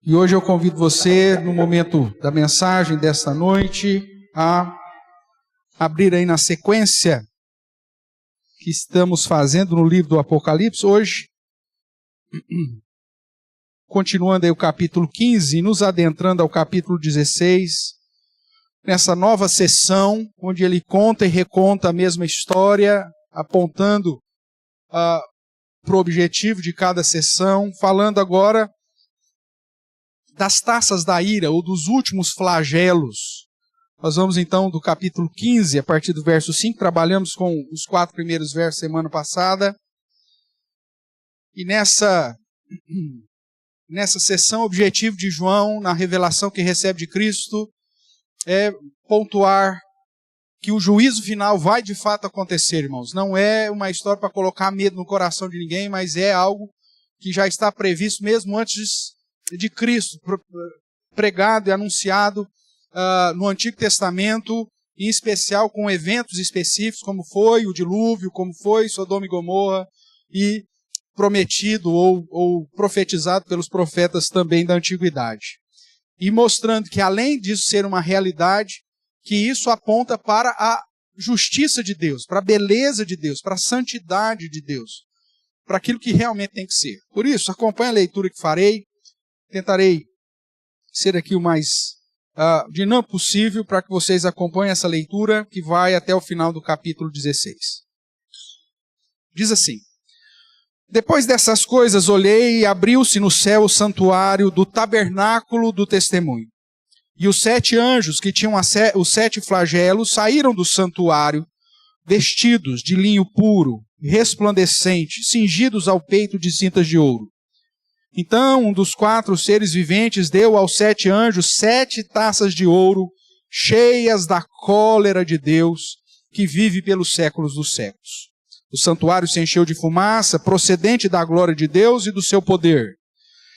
E hoje eu convido você, no momento da mensagem desta noite, a abrir aí na sequência que estamos fazendo no livro do Apocalipse. Hoje, continuando aí o capítulo 15 e nos adentrando ao capítulo 16, nessa nova sessão, onde ele conta e reconta a mesma história, apontando para o objetivo de cada sessão, falando agora das taças da ira, ou dos últimos flagelos. Nós vamos então do capítulo 15, a partir do verso 5, trabalhamos com os 4 primeiros versos semana passada, e nessa sessão, o objetivo de João, na revelação que recebe de Cristo, é pontuar que o juízo final vai de fato acontecer, irmãos. Não é uma história para colocar medo no coração de ninguém, mas é algo que já está previsto mesmo antes de Cristo, pregado e anunciado no Antigo Testamento, em especial com eventos específicos, como foi o dilúvio, como foi Sodoma e Gomorra, e prometido ou profetizado pelos profetas também da Antiguidade. E mostrando que, além disso ser uma realidade, que isso aponta para a justiça de Deus, para a beleza de Deus, para a santidade de Deus, para aquilo que realmente tem que ser. Por isso, acompanhe a leitura que farei. Tentarei ser aqui o mais dinâmico possível para que vocês acompanhem essa leitura que vai até o final do capítulo 16. Diz assim: Depois dessas coisas olhei e abriu-se no céu o santuário do tabernáculo do testemunho. E os 7 anjos que tinham os 7 flagelos saíram do santuário, vestidos de linho puro, resplandecente, cingidos ao peito de cintas de ouro. Então um dos 4 seres viventes deu aos 7 anjos 7 taças de ouro, cheias da cólera de Deus, que vive pelos séculos dos séculos. O santuário se encheu de fumaça, procedente da glória de Deus e do seu poder.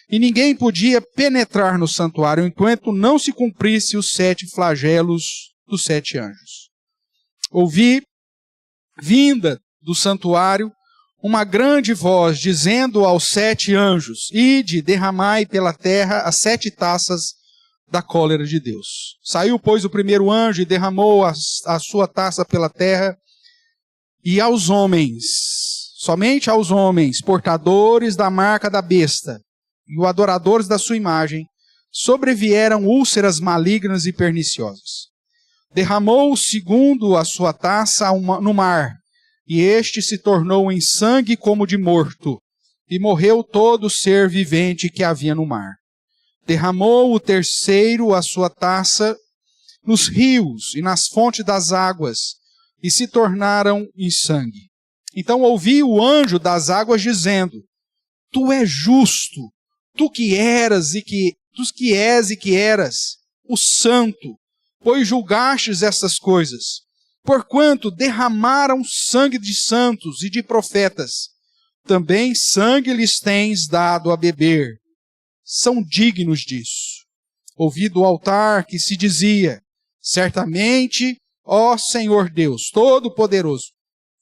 E ninguém podia penetrar no santuário, enquanto não se cumprisse os 7 flagelos dos 7 anjos. Ouvi, vinda do santuário, uma grande voz dizendo aos 7 anjos: Ide, derramai pela terra as 7 taças da cólera de Deus. Saiu, pois, o primeiro anjo e derramou a sua taça pela terra, e aos homens, somente aos homens, portadores da marca da besta e os adoradores da sua imagem, sobrevieram úlceras malignas e perniciosas. Derramou o segundo a sua taça no mar, e este se tornou em sangue como de morto, e morreu todo ser vivente que havia no mar. Derramou o terceiro a sua taça nos rios e nas fontes das águas, e se tornaram em sangue. Então ouvi o anjo das águas dizendo: Tu és justo, tu que és e que eras, o santo, pois julgastes estas coisas. Porquanto derramaram sangue de santos e de profetas, também sangue lhes tens dado a beber. São dignos disso. Ouvi do altar que se dizia: Certamente, ó Senhor Deus Todo-Poderoso,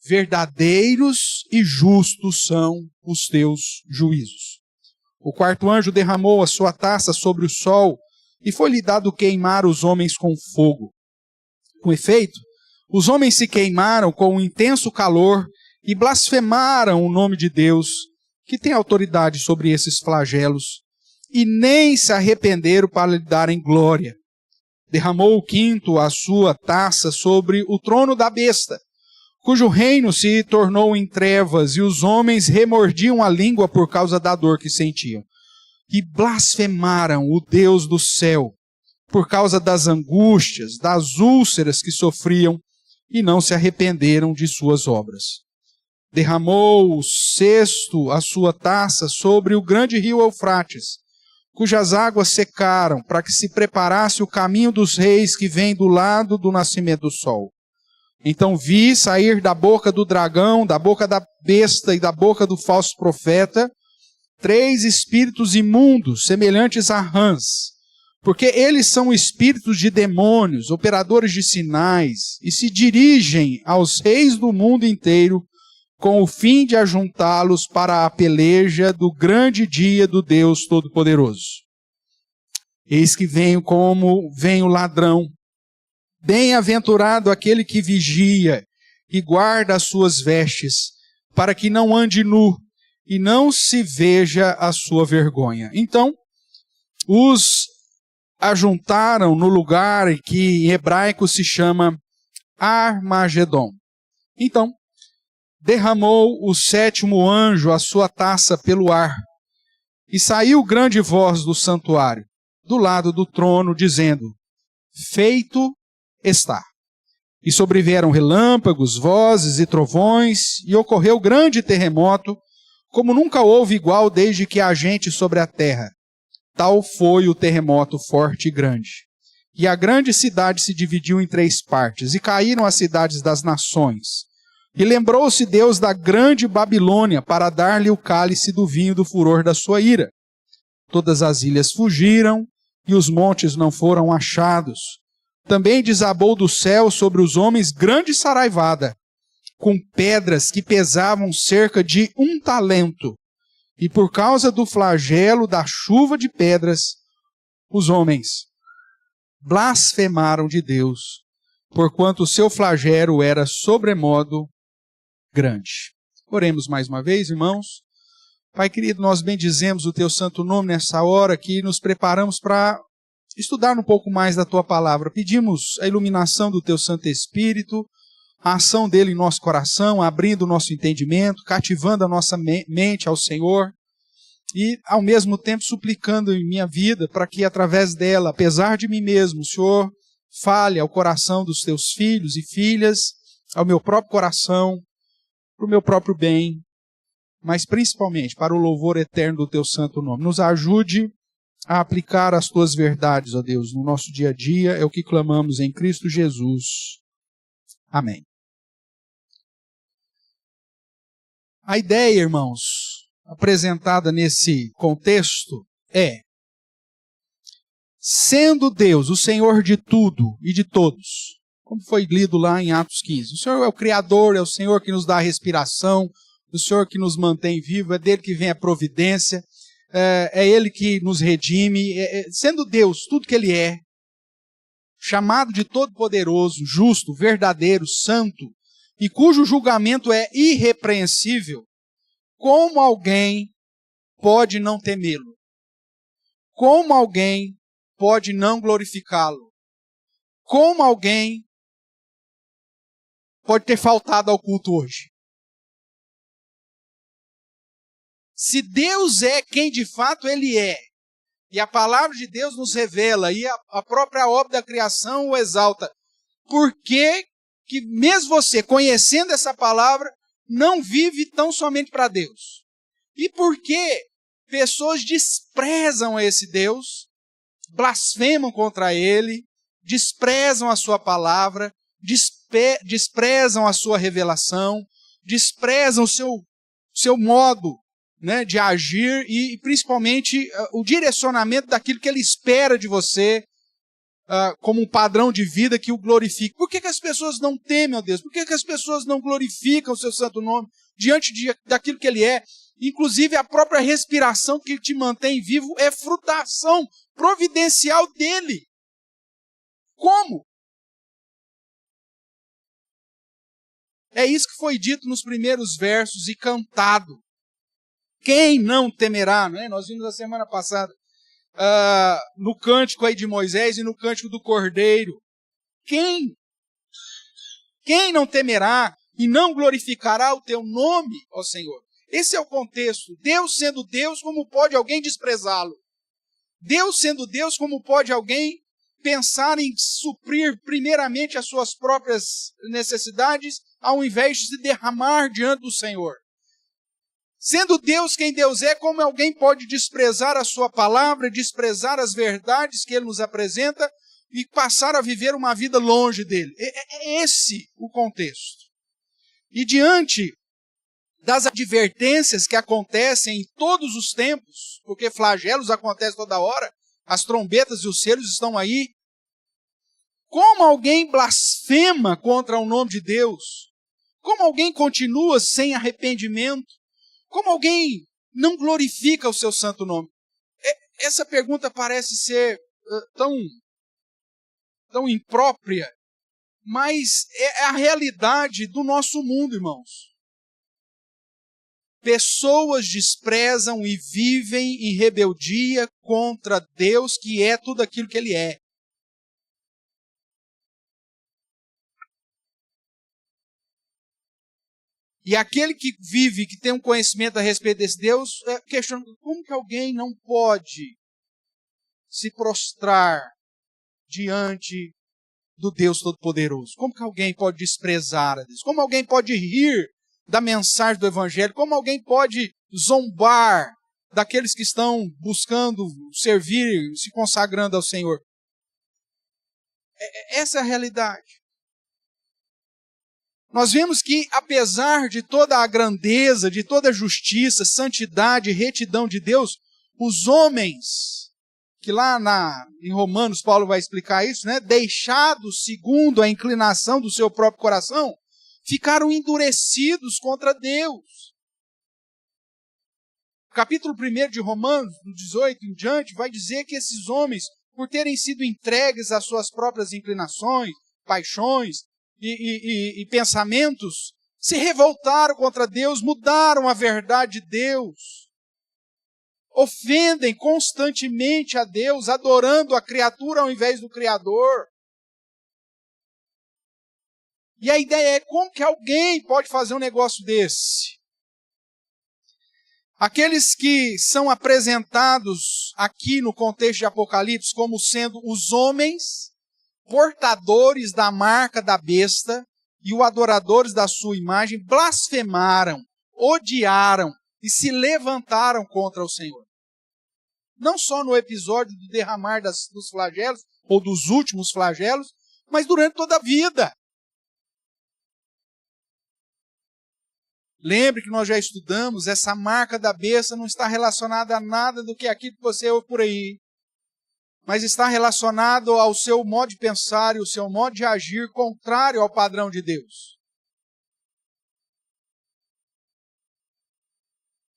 verdadeiros e justos são os teus juízos. O 4º anjo derramou a sua taça sobre o sol, e foi-lhe dado queimar os homens com fogo. Com efeito, os homens se queimaram com um intenso calor e blasfemaram o nome de Deus, que tem autoridade sobre esses flagelos, e nem se arrependeram para lhe darem glória. Derramou o 5º a sua taça sobre o trono da besta, cujo reino se tornou em trevas, e os homens remordiam a língua por causa da dor que sentiam. E blasfemaram o Deus do céu, por causa das angústias, das úlceras que sofriam, e não se arrependeram de suas obras. Derramou o 6º a sua taça sobre o grande rio Eufrates, cujas águas secaram, para que se preparasse o caminho dos reis que vem do lado do nascimento do sol. Então vi sair da boca do dragão, da boca da besta e da boca do falso profeta, 3 espíritos imundos, semelhantes a rãs, porque eles são espíritos de demônios, operadores de sinais, e se dirigem aos reis do mundo inteiro, com o fim de ajuntá-los para a peleja do grande dia do Deus Todo-Poderoso. Eis que venho como vem o ladrão. Bem-aventurado aquele que vigia e guarda as suas vestes, para que não ande nu e não se veja a sua vergonha. Então, os ajuntaram no lugar que em hebraico se chama Armagedon. Então, derramou o sétimo anjo a sua taça pelo ar, e saiu grande voz do santuário, do lado do trono, dizendo: feito está. E sobrevieram relâmpagos, vozes e trovões, e ocorreu grande terremoto, como nunca houve igual desde que há gente sobre a terra. Tal foi o terremoto forte e grande. E a grande cidade se dividiu em 3 partes, e caíram as cidades das nações. E lembrou-se Deus da grande Babilônia, para dar-lhe o cálice do vinho do furor da sua ira. Todas as ilhas fugiram, e os montes não foram achados. Também desabou do céu sobre os homens grande saraivada, com pedras que pesavam cerca de 1 talento. E por causa do flagelo da chuva de pedras, os homens blasfemaram de Deus, porquanto o seu flagelo era sobremodo grande. Oremos mais uma vez, irmãos. Pai querido, nós bendizemos o teu santo nome nessa hora que nos preparamos para estudar um pouco mais da tua palavra. Pedimos a iluminação do teu Santo Espírito, a ação dele em nosso coração, abrindo o nosso entendimento, cativando a nossa mente ao Senhor e, ao mesmo tempo, suplicando em minha vida para que, através dela, apesar de mim mesmo, o Senhor fale ao coração dos teus filhos e filhas, ao meu próprio coração, para o meu próprio bem, mas principalmente para o louvor eterno do teu santo nome. Nos ajude a aplicar as tuas verdades, ó Deus, no nosso dia a dia, é o que clamamos em Cristo Jesus. Amém. A ideia, irmãos, apresentada nesse contexto é: sendo Deus o Senhor de tudo e de todos, como foi lido lá em Atos 15, o Senhor é o Criador, é o Senhor que nos dá a respiração, o Senhor que nos mantém vivos, é dele que vem a providência, é Ele que nos redime, sendo Deus tudo que Ele é, chamado de todo-poderoso, justo, verdadeiro, santo, e cujo julgamento é irrepreensível, como alguém pode não temê-lo? Como alguém pode não glorificá-lo? Como alguém pode ter faltado ao culto hoje? Se Deus é quem de fato Ele é, e a palavra de Deus nos revela, e a própria obra da criação o exalta, por que mesmo você, conhecendo essa palavra, não vive tão somente para Deus? E por que pessoas desprezam esse Deus, blasfemam contra Ele, desprezam a sua palavra, desprezam a sua revelação, desprezam o seu modo, né, de agir e principalmente o direcionamento daquilo que Ele espera de você como um padrão de vida que o glorifique? Por que as pessoas não temem a Deus? Por que as pessoas não glorificam o seu santo nome diante daquilo que Ele é? Inclusive a própria respiração que te mantém vivo é frutação providencial dEle. Como? É isso que foi dito nos primeiros versos e cantado. Quem não temerá, não é? Nós vimos a semana passada no cântico aí de Moisés e no cântico do Cordeiro. Quem não temerá e não glorificará o teu nome, ó Senhor? Esse é o contexto. Deus sendo Deus, como pode alguém desprezá-lo? Deus sendo Deus, como pode alguém pensar em suprir primeiramente as suas próprias necessidades, ao invés de se derramar diante do Senhor? Sendo Deus quem Deus é, como alguém pode desprezar a sua palavra, desprezar as verdades que Ele nos apresenta e passar a viver uma vida longe dEle? É esse o contexto. E diante das advertências que acontecem em todos os tempos, porque flagelos acontecem toda hora, as trombetas e os selos estão aí, como alguém blasfema contra o nome de Deus? Como alguém continua sem arrependimento? Como alguém não glorifica o seu santo nome? Essa pergunta parece ser tão imprópria, mas é a realidade do nosso mundo, irmãos. Pessoas desprezam e vivem em rebeldia contra Deus, que é tudo aquilo que Ele é. E aquele que vive, que tem um conhecimento a respeito desse Deus, questiona como que alguém não pode se prostrar diante do Deus Todo-Poderoso? Como que alguém pode desprezar a Deus? Como alguém pode rir da mensagem do Evangelho? Como alguém pode zombar daqueles que estão buscando servir, se consagrando ao Senhor? Essa é a realidade. Nós vemos que, apesar de toda a grandeza, de toda a justiça, santidade e retidão de Deus, os homens, que lá em Romanos Paulo vai explicar isso, né? Deixados segundo a inclinação do seu próprio coração, ficaram endurecidos contra Deus. O capítulo 1 de Romanos, do 18 em diante, vai dizer que esses homens, por terem sido entregues às suas próprias inclinações, paixões e pensamentos, se revoltaram contra Deus, mudaram a verdade de Deus, ofendem constantemente a Deus, adorando a criatura ao invés do Criador. E a ideia é, como que alguém pode fazer um negócio desse? Aqueles que são apresentados aqui no contexto de Apocalipse como sendo os homens portadores da marca da besta e os adoradores da sua imagem, blasfemaram, odiaram e se levantaram contra o Senhor. Não só no episódio do derramar dos flagelos, ou dos últimos flagelos, mas durante toda a vida. Lembre que nós já estudamos, essa marca da besta não está relacionada a nada do que aquilo que você ouve por aí, mas está relacionado ao seu modo de pensar e ao seu modo de agir contrário ao padrão de Deus.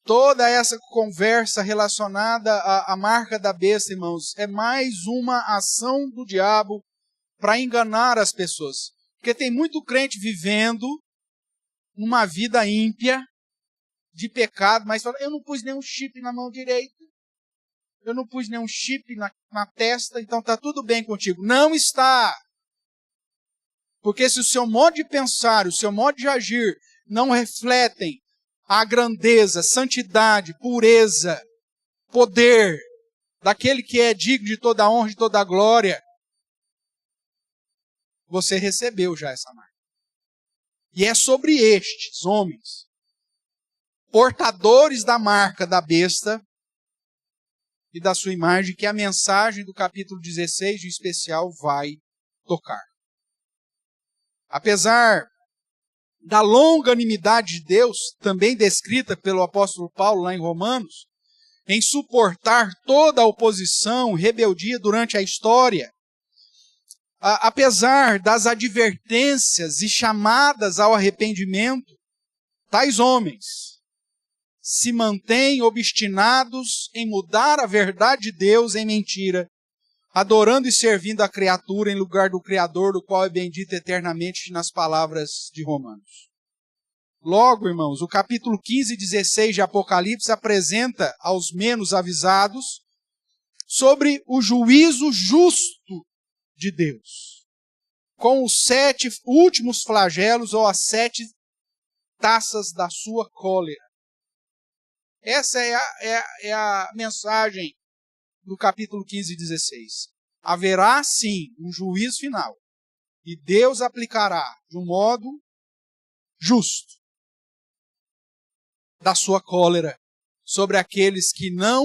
Toda essa conversa relacionada à marca da besta, irmãos, é mais uma ação do diabo para enganar as pessoas. Porque tem muito crente vivendo uma vida ímpia, de pecado, mas fala, eu não pus nenhum chip na mão direita, eu não pus nenhum chip na testa, então está tudo bem contigo. Não está. Porque se o seu modo de pensar, o seu modo de agir não refletem a grandeza, santidade, pureza, poder daquele que é digno de toda a honra e de toda a glória, você recebeu já essa marca. E é sobre estes homens, portadores da marca da besta e da sua imagem, que a mensagem do capítulo 16, em especial, vai tocar. Apesar da longanimidade de Deus, também descrita pelo apóstolo Paulo lá em Romanos, em suportar toda a oposição, rebeldia durante a história, apesar das advertências e chamadas ao arrependimento, tais homens se mantêm obstinados em mudar a verdade de Deus em mentira, adorando e servindo a criatura em lugar do Criador, do qual é bendito eternamente, nas palavras de Romanos. Logo, irmãos, o capítulo 15 e 16 de Apocalipse apresenta aos menos avisados sobre o juízo justo de Deus, com os 7 últimos flagelos ou as 7 taças da sua cólera. Essa é a mensagem do capítulo 15 e 16. Haverá sim um juízo final, e Deus aplicará de um modo justo da sua cólera sobre aqueles que não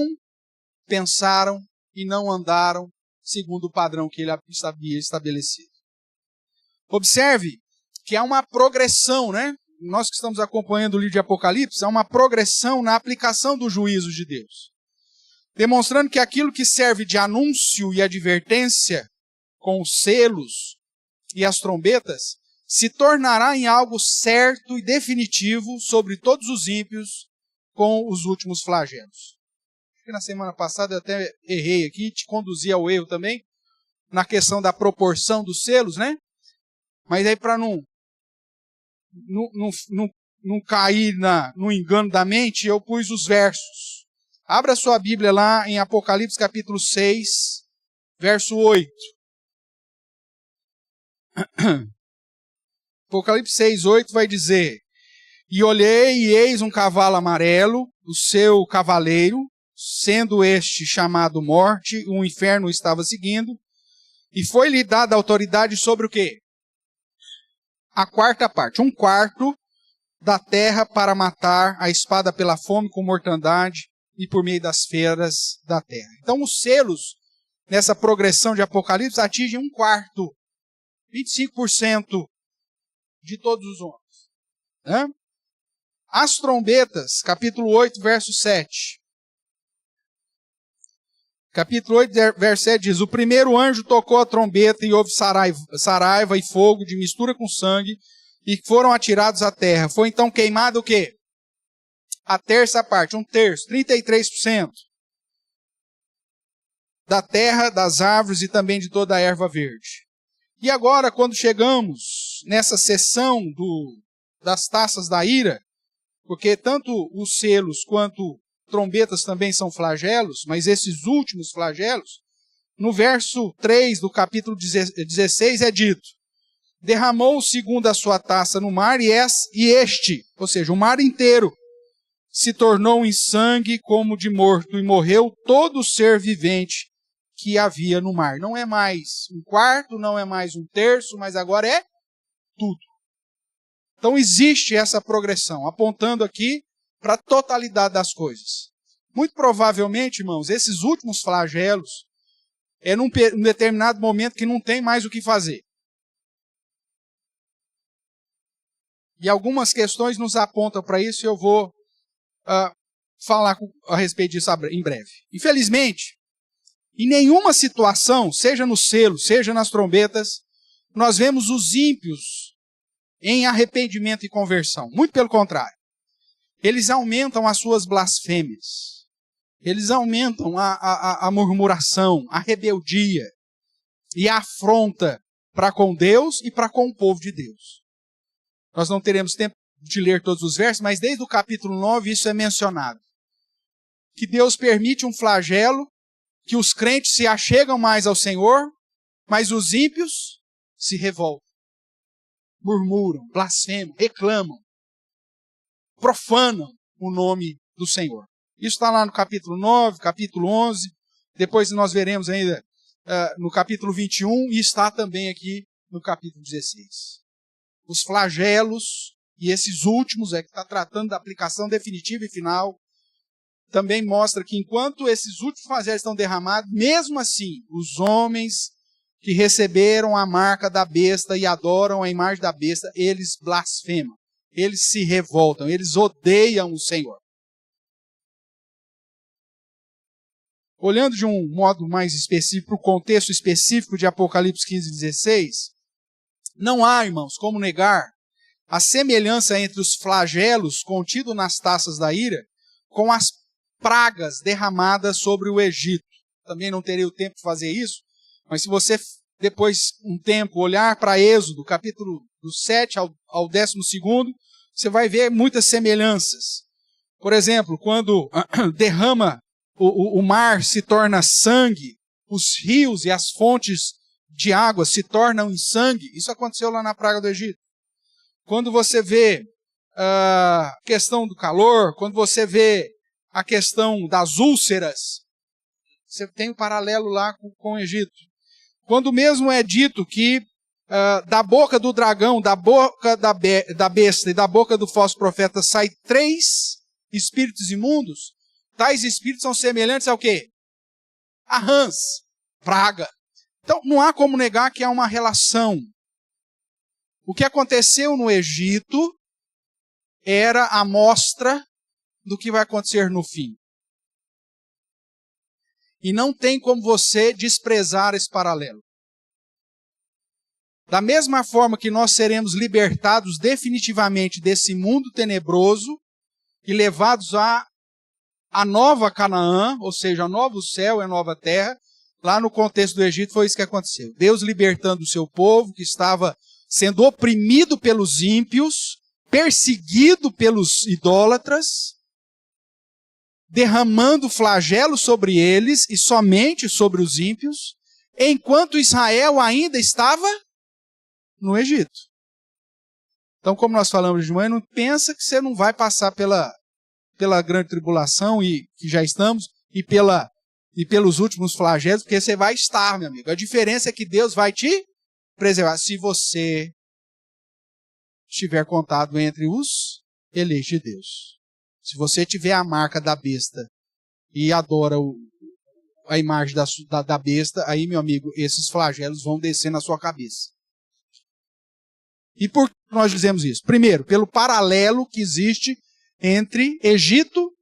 pensaram e não andaram segundo o padrão que ele havia estabelecido. Observe que há uma progressão, né? Nós que estamos acompanhando o livro de Apocalipse, há uma progressão na aplicação do juízo de Deus, demonstrando que aquilo que serve de anúncio e advertência, com os selos e as trombetas, se tornará em algo certo e definitivo sobre todos os ímpios com os últimos flagelos. Na semana passada eu até errei aqui, te conduzi ao erro também, na questão da proporção dos selos, né? Mas aí para não cair no engano da mente, eu pus os versos. Abra sua Bíblia lá em Apocalipse capítulo 6, verso 8. Apocalipse 6, 8 vai dizer: E olhei, e eis um cavalo amarelo, o seu cavaleiro, sendo este chamado Morte, o inferno o estava seguindo, e foi-lhe dada autoridade sobre o quê? A quarta parte, 1/4 da terra para matar, a espada pela fome com mortandade e por meio das feras da terra. Então os selos, nessa progressão de Apocalipse, atingem 1/4, 25% de todos os homens. Né? As trombetas, capítulo 8, verso 7. Capítulo 8, verso 7 diz: O primeiro anjo tocou a trombeta e houve saraiva e fogo de mistura com sangue e foram atirados à terra. Foi então queimado o quê? A terça parte, 1/3, 33% da terra, das árvores e também de toda a erva verde. E agora, quando chegamos nessa sessão das taças da ira, porque tanto os selos quanto trombetas também são flagelos, mas esses últimos flagelos, no verso 3 do capítulo 16 é dito: derramou o segundo a sua taça no mar e este, ou seja, o mar inteiro, se tornou em sangue como de morto e morreu todo o ser vivente que havia no mar. Não é mais 1/4, não é mais 1/3, mas agora é tudo. Então existe essa progressão, apontando aqui para a totalidade das coisas. Muito provavelmente, irmãos, esses últimos flagelos é num determinado momento que não tem mais o que fazer. E algumas questões nos apontam para isso e eu vou falar a respeito disso em breve. Infelizmente, em nenhuma situação, seja no selo, seja nas trombetas, nós vemos os ímpios em arrependimento e conversão. Muito pelo contrário. Eles aumentam as suas blasfêmias. Eles aumentam a murmuração, a rebeldia e a afronta para com Deus e para com o povo de Deus. Nós não teremos tempo de ler todos os versos, mas desde o capítulo 9 isso é mencionado. Que Deus permite um flagelo, que os crentes se achegam mais ao Senhor, mas os ímpios se revoltam, murmuram, blasfemam, reclamam, profanam o nome do Senhor. Isso está lá no capítulo 9, capítulo 11, depois nós veremos ainda no capítulo 21 e está também aqui no capítulo 16. Os flagelos, e esses últimos, que está tratando da aplicação definitiva e final, também mostra que enquanto esses últimos flagelos estão derramados, mesmo assim, os homens que receberam a marca da besta e adoram a imagem da besta, eles blasfemam, eles se revoltam, eles odeiam o Senhor. Olhando de um modo mais específico, o contexto específico de Apocalipse 15 e 16, não há, irmãos, como negar a semelhança entre os flagelos contidos nas taças da ira com as pragas derramadas sobre o Egito. Também não terei o tempo de fazer isso, mas se você depois um tempo olhar para Êxodo, capítulo do 7 ao 12º, você vai ver muitas semelhanças. Por exemplo, quando derrama o mar se torna sangue, os rios e as fontes de água se tornam em sangue. Isso aconteceu lá na praga do Egito. Quando você vê a questão do calor, quando você vê a questão das úlceras, você tem um paralelo lá com o Egito. Quando mesmo é dito que da boca do dragão, da boca da besta e da boca do falso profeta sai 3 espíritos imundos, tais espíritos são semelhantes ao quê? A rãs, praga. Então, não há como negar que há uma relação. O que aconteceu no Egito era a mostra do que vai acontecer no fim. E não tem como você desprezar esse paralelo. Da mesma forma que nós seremos libertados definitivamente desse mundo tenebroso e levados a nova Canaã, ou seja, o novo céu e a nova terra. Lá no contexto do Egito foi isso que aconteceu. Deus libertando o seu povo, que estava sendo oprimido pelos ímpios, perseguido pelos idólatras, derramando flagelo sobre eles e somente sobre os ímpios, enquanto Israel ainda estava no Egito. Então, como nós falamos de manhã, não pensa que você não vai passar pela grande tribulação, e que já estamos, e pelos últimos flagelos, porque você vai estar, meu amigo. A diferença é que Deus vai te preservar. Se você estiver contado entre os eleitos de Deus. Se você tiver a marca da besta e adora a imagem da besta, aí, meu amigo, esses flagelos vão descer na sua cabeça. E por que nós dizemos isso? Primeiro, pelo paralelo que existe entre Egito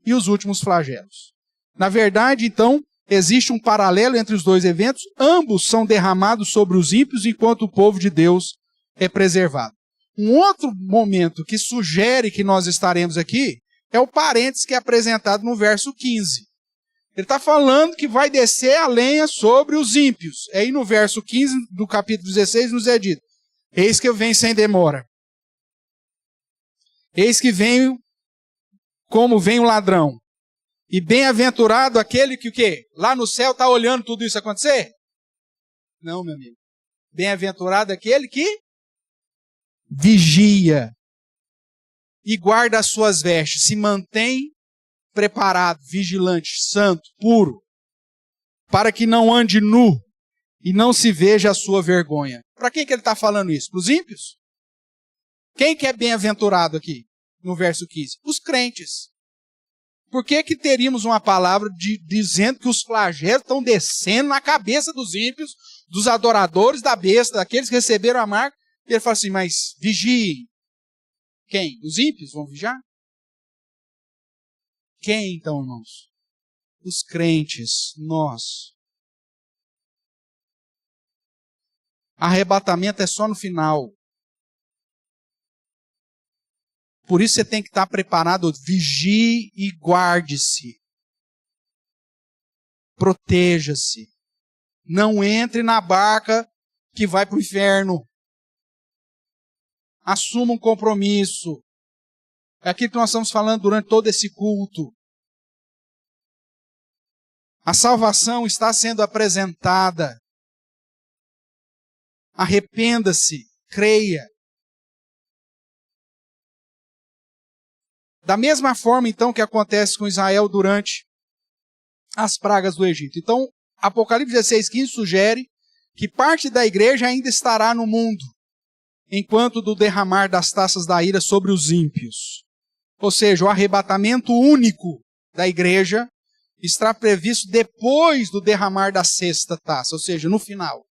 e os últimos flagelos. Na verdade, então, existe um paralelo entre os dois eventos. Ambos são derramados sobre os ímpios, enquanto o povo de Deus é preservado. Um outro momento que sugere que nós estaremos aqui é o parênteses que é apresentado no verso 15. Ele está falando que vai descer a lenha sobre os ímpios. Aí no verso 15 do capítulo 16 nos é dito: eis que eu venho sem demora. Eis que venho como vem o ladrão. E bem-aventurado aquele que o quê? Lá no céu está olhando tudo isso acontecer? Não, meu amigo. Bem-aventurado aquele que vigia e guarda as suas vestes, se mantém preparado, vigilante, santo, puro, para que não ande nu e não se veja a sua vergonha. Para quem que ele está falando isso? Para os ímpios? Quem que é bem-aventurado aqui, no verso 15? Os crentes. Por que que teríamos uma palavra dizendo que os flagelos estão descendo na cabeça dos ímpios, dos adoradores da besta, daqueles que receberam a marca? E ele fala assim, mas vigiem. Quem? Os ímpios vão vigiar? Quem então, irmãos? Os crentes, nós. Arrebatamento é só no final. Por isso você tem que estar preparado, vigie e guarde-se. Proteja-se. Não entre na barca que vai para o inferno. Assuma um compromisso. É aquilo que nós estamos falando durante todo esse culto. A salvação está sendo apresentada. Arrependa-se, creia. Da mesma forma, então, que acontece com Israel durante as pragas do Egito. Então, Apocalipse 16:15 sugere que parte da igreja ainda estará no mundo, enquanto do derramar das taças da ira sobre os ímpios. Ou seja, o arrebatamento único da igreja está previsto depois do derramar da sexta taça, ou seja, no final.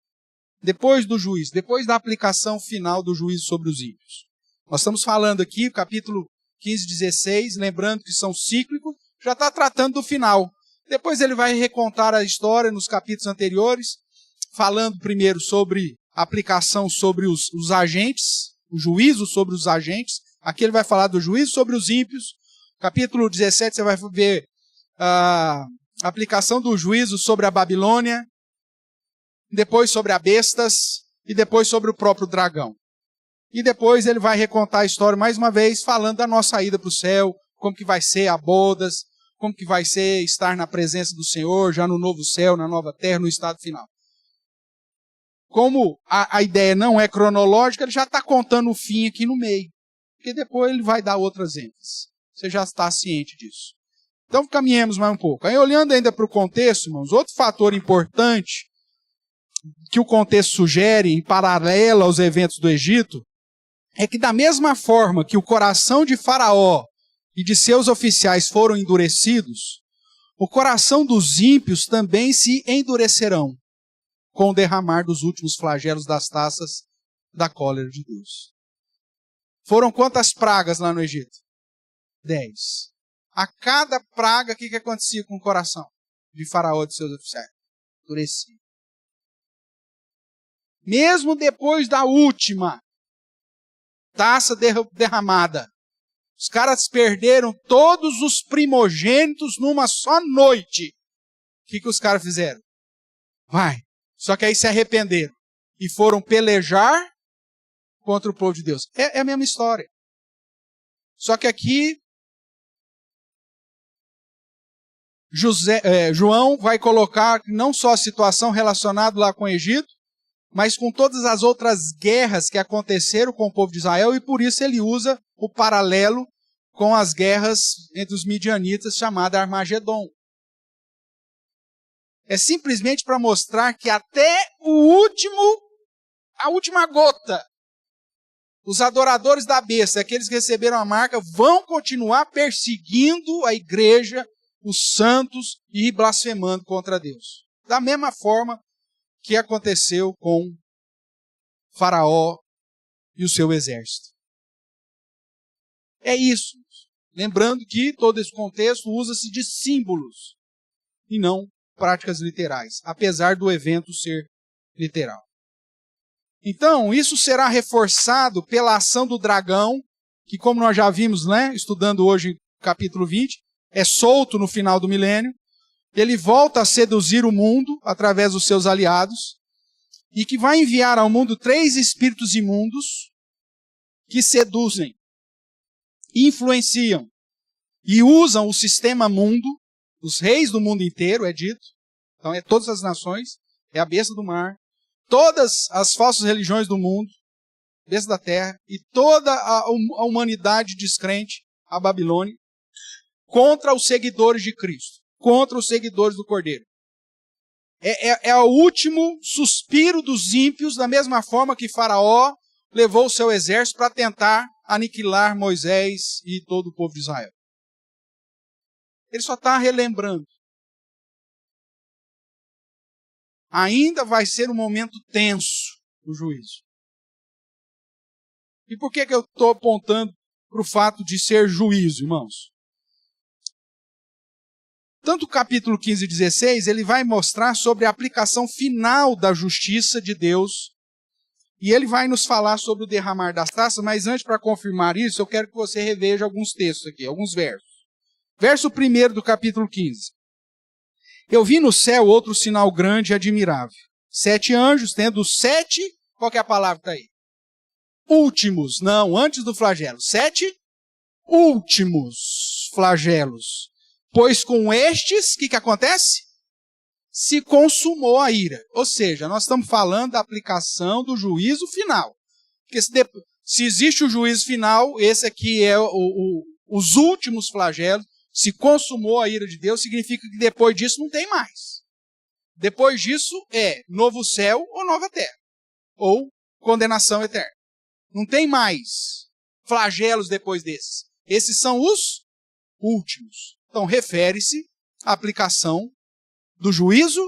Depois do juízo, depois da aplicação final do juízo sobre os ímpios. Nós estamos falando aqui, capítulo 15, 16, lembrando que são cíclicos, já está tratando do final. Depois ele vai recontar a história nos capítulos anteriores, falando primeiro sobre a aplicação sobre os agentes, o juízo sobre os agentes. Aqui ele vai falar do juízo sobre os ímpios. Capítulo 17 você vai ver a aplicação do juízo sobre a Babilônia, depois sobre a bestas e depois sobre o próprio dragão. E depois ele vai recontar a história mais uma vez, falando da nossa ida para o céu, como que vai ser a bodas, como que vai ser estar na presença do Senhor, já no novo céu, na nova terra, no estado final. Como a ideia não é cronológica, ele já está contando o fim aqui no meio. Porque depois ele vai dar outras ênfases. Você já está ciente disso. Então caminhemos mais um pouco. Aí olhando ainda para o contexto, irmãos, outro fator importante que o contexto sugere, em paralelo aos eventos do Egito, é que da mesma forma que o coração de Faraó e de seus oficiais foram endurecidos, o coração dos ímpios também se endurecerão com o derramar dos últimos flagelos das taças da cólera de Deus. Foram quantas pragas lá no Egito? 10. A cada praga, o que acontecia com o coração de Faraó e de seus oficiais? Endurecia. Mesmo depois da última taça derramada Os caras perderam todos os primogênitos numa só noite. O que os caras fizeram? Só que aí se arrependeram e foram pelejar contra o povo de Deus. É a mesma história. Só que aqui João vai colocar não só a situação relacionada lá com o Egito, mas com todas as outras guerras que aconteceram com o povo de Israel, e por isso ele usa o paralelo com as guerras entre os midianitas, chamada Armagedon. É simplesmente para mostrar que até a última gota, os adoradores da besta, aqueles que receberam a marca, vão continuar perseguindo a igreja, os santos, e blasfemando contra Deus. Da mesma forma que aconteceu com Faraó e o seu exército. É isso. Lembrando que todo esse contexto usa-se de símbolos e não práticas literais, apesar do evento ser literal. Então, isso será reforçado pela ação do dragão, que, como nós já vimos, estudando hoje capítulo 20, é solto no final do milênio. Ele volta a seduzir o mundo através dos seus aliados, e que vai enviar ao mundo 3 espíritos imundos que seduzem, influenciam e usam o sistema mundo, os reis do mundo inteiro, é dito. Então é todas as nações, é a besta do mar, todas as falsas religiões do mundo, besta da terra, e toda a humanidade descrente, a Babilônia, contra os seguidores de Cristo, contra os seguidores do Cordeiro. É o último suspiro dos ímpios, da mesma forma que Faraó levou o seu exército para tentar aniquilar Moisés e todo o povo de Israel. Ele só está relembrando. Ainda vai ser um momento tenso o juízo. E por que eu estou apontando para o fato de ser juízo, irmãos? Tanto o capítulo 15 e 16, ele vai mostrar sobre a aplicação final da justiça de Deus. E ele vai nos falar sobre o derramar das taças, mas antes, para confirmar isso, eu quero que você reveja alguns textos aqui, alguns versos. Verso 1 do capítulo 15. Eu vi no céu outro sinal grande e admirável. 7 anjos, tendo 7, qual que é a palavra que está aí? Últimos, não, antes do flagelo. 7 últimos flagelos. Pois com estes, o que acontece? Se consumou a ira. Ou seja, nós estamos falando da aplicação do juízo final. Porque se existe o juízo final, esse aqui é os últimos flagelos. Se consumou a ira de Deus, significa que depois disso não tem mais. Depois disso é novo céu ou nova terra. Ou condenação eterna. Não tem mais flagelos depois desses. Esses são os últimos. Então, refere-se à aplicação do juízo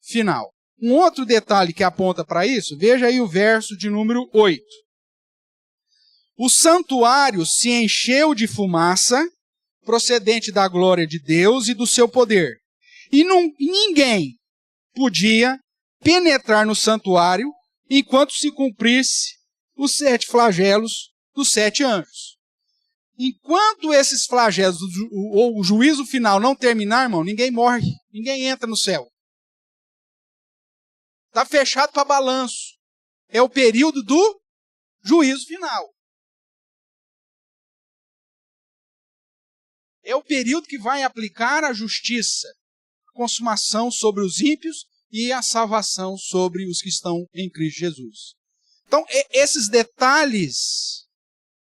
final. Um outro detalhe que aponta para isso, veja aí o verso de número 8. O santuário se encheu de fumaça, procedente da glória de Deus e do seu poder. E ninguém podia penetrar no santuário enquanto se cumprisse os 7 flagelos dos 7 anjos. Enquanto esses flagelos ou o juízo final não terminar, irmão, ninguém morre, ninguém entra no céu. Está fechado para balanço. É o período do juízo final. É o período que vai aplicar a justiça, a consumação sobre os ímpios e a salvação sobre os que estão em Cristo Jesus. Então, esses detalhes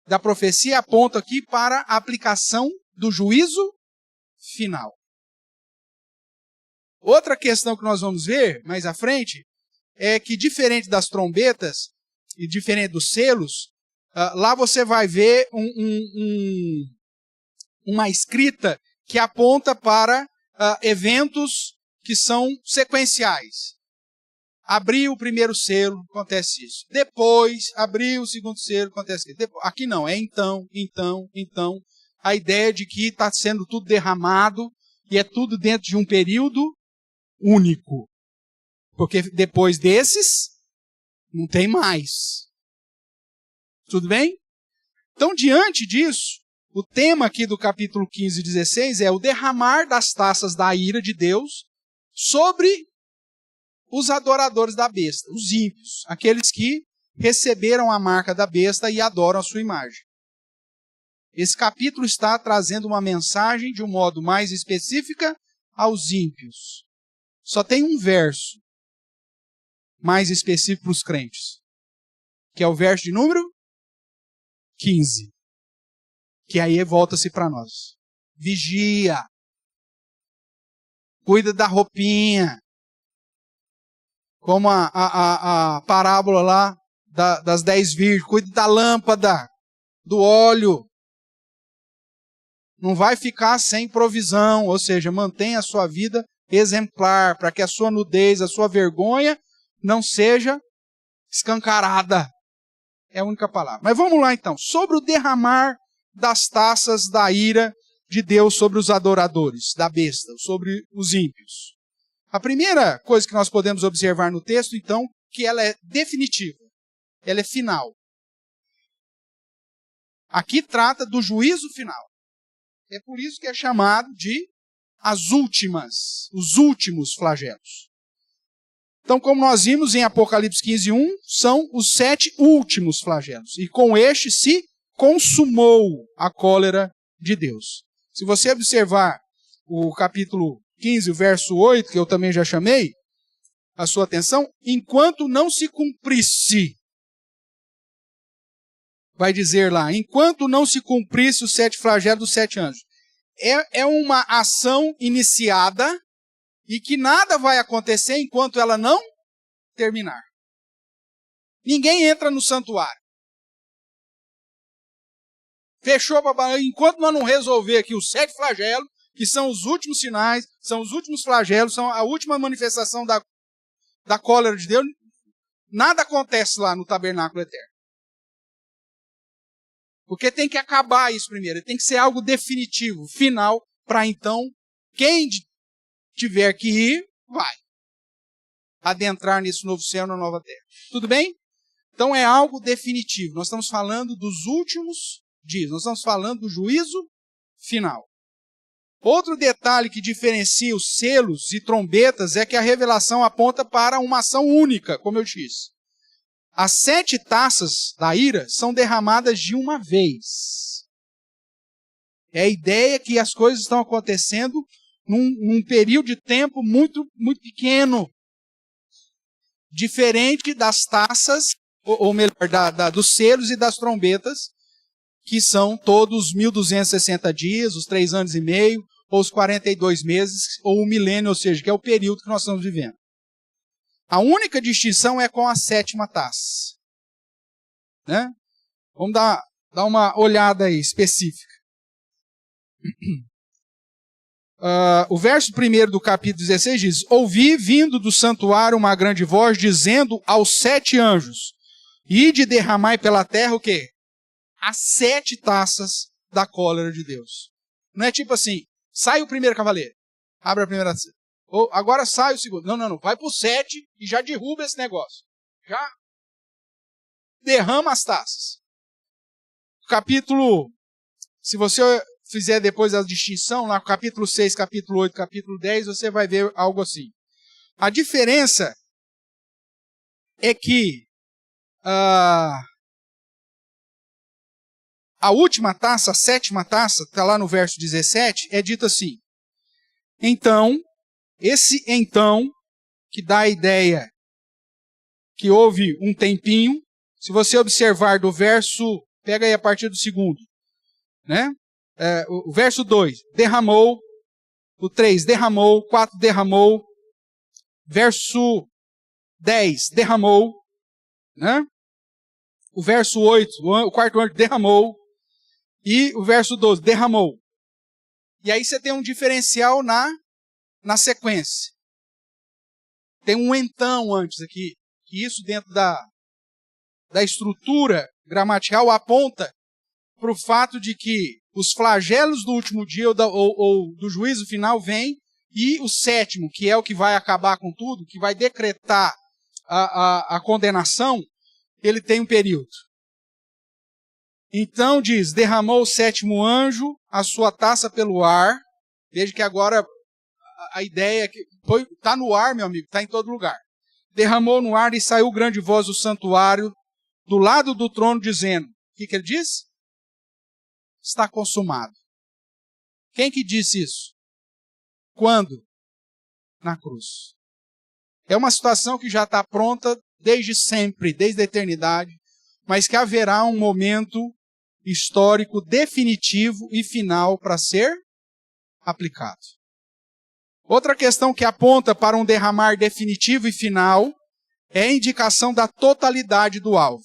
da profecia apontam aqui para a aplicação do juízo final. Outra questão que nós vamos ver mais à frente é que, diferente das trombetas e diferente dos selos, lá você vai ver uma escrita que aponta para eventos que são sequenciais. Abriu o primeiro selo, acontece isso. Depois, abriu o segundo selo, acontece isso. Aqui não, é então. A ideia de que está sendo tudo derramado e é tudo dentro de um período único. Porque depois desses, não tem mais. Tudo bem? Então, diante disso, O tema aqui do capítulo 15 e 16 é o derramar das taças da ira de Deus sobre os adoradores da besta, os ímpios, aqueles que receberam a marca da besta e adoram a sua imagem. Esse capítulo está trazendo uma mensagem de um modo mais específica aos ímpios. Só tem um verso mais específico para os crentes, que é o verso de número 15. Que aí volta-se para nós. Vigia. Cuida da roupinha. Como a parábola lá das 10 virgens. Cuida da lâmpada, do óleo. Não vai ficar sem provisão, ou seja, mantenha a sua vida exemplar, para que a sua nudez, a sua vergonha não seja escancarada. É a única palavra. Mas vamos lá então. Sobre o derramar das taças da ira de Deus sobre os adoradores da besta, sobre os ímpios. A primeira coisa que nós podemos observar no texto, então, que ela é definitiva, ela é final. Aqui trata do juízo final. É por isso que é chamado de as últimas, os últimos flagelos. Então, como nós vimos em Apocalipse 15:1, são os 7 últimos flagelos. E com este se consumou a cólera de Deus. Se você observar o capítulo 15, o verso 8, que eu também já chamei a sua atenção, enquanto não se cumprisse, vai dizer lá, enquanto não se cumprisse os 7 flagelos dos 7 anjos. É uma ação iniciada e que nada vai acontecer enquanto ela não terminar. Ninguém entra no santuário. Fechou para enquanto nós não resolver aqui os 7 flagelos, que são os últimos sinais, são os últimos flagelos, são a última manifestação da cólera de Deus, nada acontece lá no tabernáculo eterno. Porque tem que acabar isso primeiro, tem que ser algo definitivo, final, para então, quem tiver que ir, vai adentrar nesse novo céu, na nova terra. Tudo bem? Então é algo definitivo. Nós estamos falando dos últimos dias. Nós estamos falando do juízo final. Outro detalhe que diferencia os selos e trombetas é que a revelação aponta para uma ação única, como eu disse. As 7 taças da ira são derramadas de uma vez. É a ideia que as coisas estão acontecendo num período de tempo muito, muito pequeno. Diferente das taças, ou melhor, dos selos e das trombetas, que são todos os 1260 dias, os 3 anos e meio, ou os 42 meses, ou o milênio, ou seja, que é o período que nós estamos vivendo. A única distinção é com a 7ª taça. Né? Vamos dar uma olhada aí, específica. O verso 1 do capítulo 16 diz: ouvi vindo do santuário uma grande voz, dizendo aos 7 anjos, ide derramai pela terra o quê? As 7 taças da cólera de Deus. Não é tipo assim, sai o primeiro cavaleiro, abre a primeira taça. Ou agora sai o segundo. Não. Vai para o 7 e já derruba esse negócio. Já derrama as taças. Capítulo, se você fizer depois a distinção, lá capítulo 6, capítulo 8, capítulo 10, você vai ver algo assim. A diferença é que a última taça, a 7ª taça, está lá no verso 17, é dito assim. Então, esse então, que dá a ideia que houve um tempinho, se você observar do verso, pega aí a partir do 2º, né? O verso 2, derramou, o 3, derramou, o 4, derramou, verso 10, derramou, né? O verso 8, o 4º anjo derramou, e o verso 12, derramou. E aí você tem um diferencial na sequência. Tem um então antes aqui, que isso dentro da estrutura gramatical aponta para o fato de que os flagelos do último dia ou do juízo final vêm, e o 7º, que é o que vai acabar com tudo, que vai decretar a condenação, ele tem um período. Então diz, derramou o sétimo anjo a sua taça pelo ar. Veja que agora a ideia é que está no ar, meu amigo, está em todo lugar. Derramou no ar e saiu grande voz do santuário, do lado do trono, dizendo, o que ele diz? Está consumado. Quem que disse isso? Quando? Na cruz. É uma situação que já está pronta desde sempre, desde a eternidade, mas que haverá um momento histórico definitivo e final para ser aplicado. Outra questão que aponta para um derramar definitivo e final é a indicação da totalidade do alvo.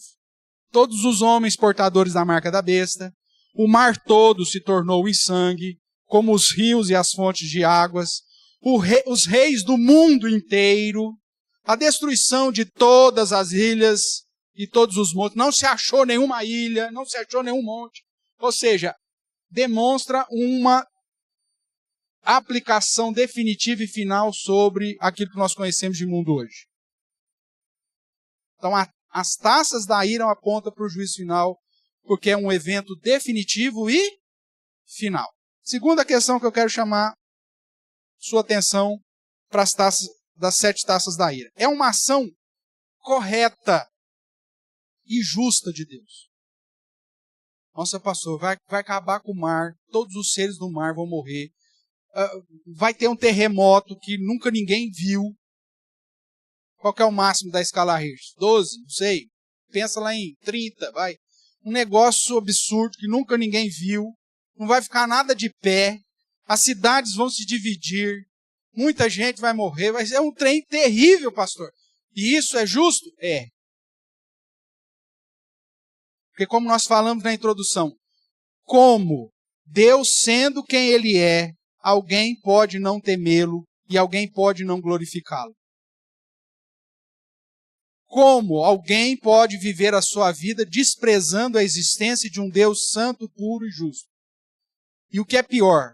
Todos os homens portadores da marca da besta, o mar todo se tornou em sangue, como os rios e as fontes de águas, os reis do mundo inteiro, a destruição de todas as ilhas e todos os montes. Não se achou nenhuma ilha, não se achou nenhum monte. Ou seja, demonstra uma aplicação definitiva e final sobre aquilo que nós conhecemos de mundo hoje. Então, as taças da ira apontam para o juízo final, porque é um evento definitivo e final. Segunda questão que eu quero chamar sua atenção para as taças, das 7 taças da ira. É uma ação correta e justa de Deus. Nossa, pastor, vai acabar com o mar, todos os seres do mar vão morrer, vai ter um terremoto que nunca ninguém viu. Qual que é o máximo da escala Richter? 12? Não sei. Pensa lá em 30, vai. Um negócio absurdo que nunca ninguém viu. Não vai ficar nada de pé. As cidades vão se dividir. Muita gente vai morrer. Vai ser um trem terrível, pastor. E isso é justo? É. Porque como nós falamos na introdução, como Deus sendo quem Ele é, alguém pode não temê-lo e alguém pode não glorificá-lo. Como alguém pode viver a sua vida desprezando a existência de um Deus santo, puro e justo? E o que é pior,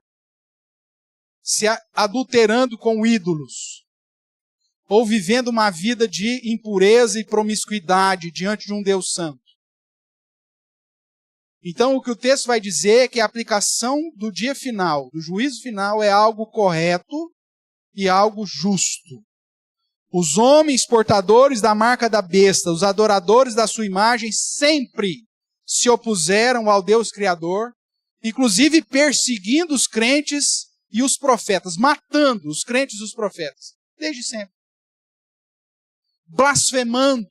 se adulterando com ídolos, ou vivendo uma vida de impureza e promiscuidade diante de um Deus santo. Então, o que o texto vai dizer é que a aplicação do dia final, do juízo final, é algo correto e algo justo. Os homens portadores da marca da besta, os adoradores da sua imagem, sempre se opuseram ao Deus Criador, inclusive perseguindo os crentes e os profetas, matando os crentes e os profetas, desde sempre. Blasfemando,